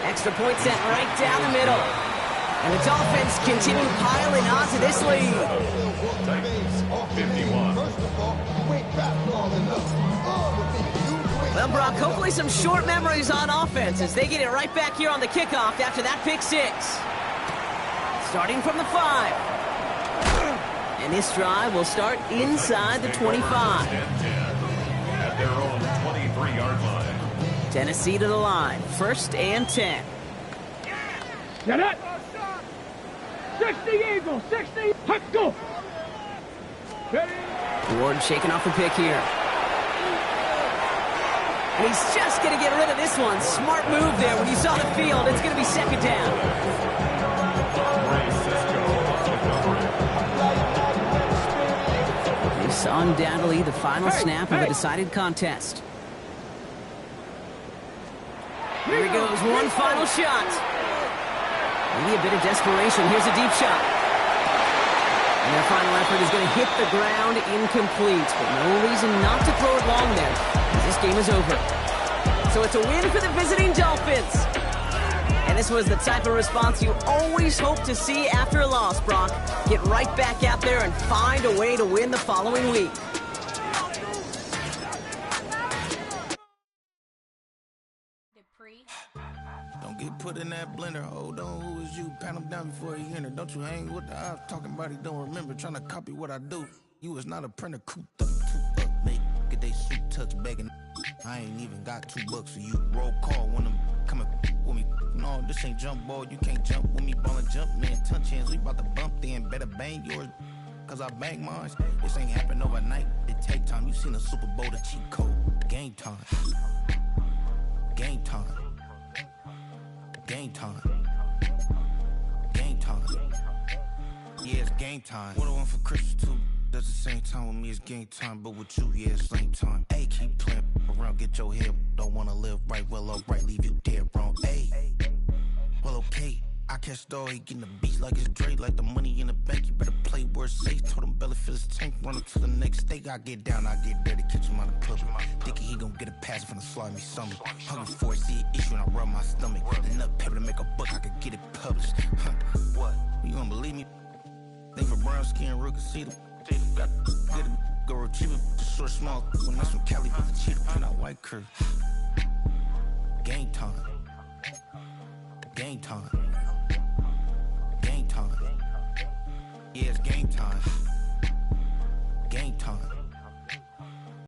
Extra point sent right down the middle. And the Dolphins continue piling on to this lead. 51. Well, Brock, hopefully some short memories on offense as they get it right back here on the kickoff after that pick 6. Starting from the 5. And this drive will start inside the 25. At their own 23-yard line. Tennessee to the line. 1st and 10. Get it. 60 Eagles, 60. Let's go. Ward shaking off the pick here. And he's just going to get rid of this one. Smart move there. When you saw the field, it's going to be 2nd down. This undoubtedly the final snap of a decided contest. Here he goes, one final shot. Maybe a bit of desperation. Here's a deep shot. And their final effort is going to hit the ground incomplete. But no reason not to throw it long there. This game is over. So it's a win for the visiting Dolphins. And this was the type of response you always hope to see after a loss, Brock. Get right back out there and find a way to win the following week. Don't get put in that blender. Hold on, who is you? Pat him down before he enter. Don't you hang with the ops talking about he don't remember. Trying to copy what I do. You is not a printer. Cooped up, mate. Get they suit touch begging. I ain't even got $2 for you. Roll call when I'm coming with me. No, this ain't jump ball. You can't jump with me. Ballin' jump, man. Touch hands. We about to bump then. Better bang yours. Cause I bang mine. This ain't happen overnight. It take time. You seen a Super Bowl, the cheat code. Game time. Game time. Game time. Game time. Yeah, it's game time. What I want for Christmas too. That's the same time with me, it's game time. But with you, yeah, it's same time. Hey, keep playing around, get your head. Don't wanna live right, well, alright, leave you dead wrong. Hey, well, okay. I catch the dog, he getting the beats like it's Dre, like the money in the bank. You better play where it's safe. Told him belly fill his tank, run him to the next state. I get down, I get dirty, catch him on the club. Thinking he gon' get a pass from the slide me something. Hungry for it, see an issue and I rub my stomach. Enough paper to make a book, I could get it published. What? You don't believe me? Think for brown skin, real can see them. Got get a go retrieve it, short, small. When that's from Cali, with the cheetah print out white curve. Game time. Game time. Game time. Yeah, it's game time. Game time.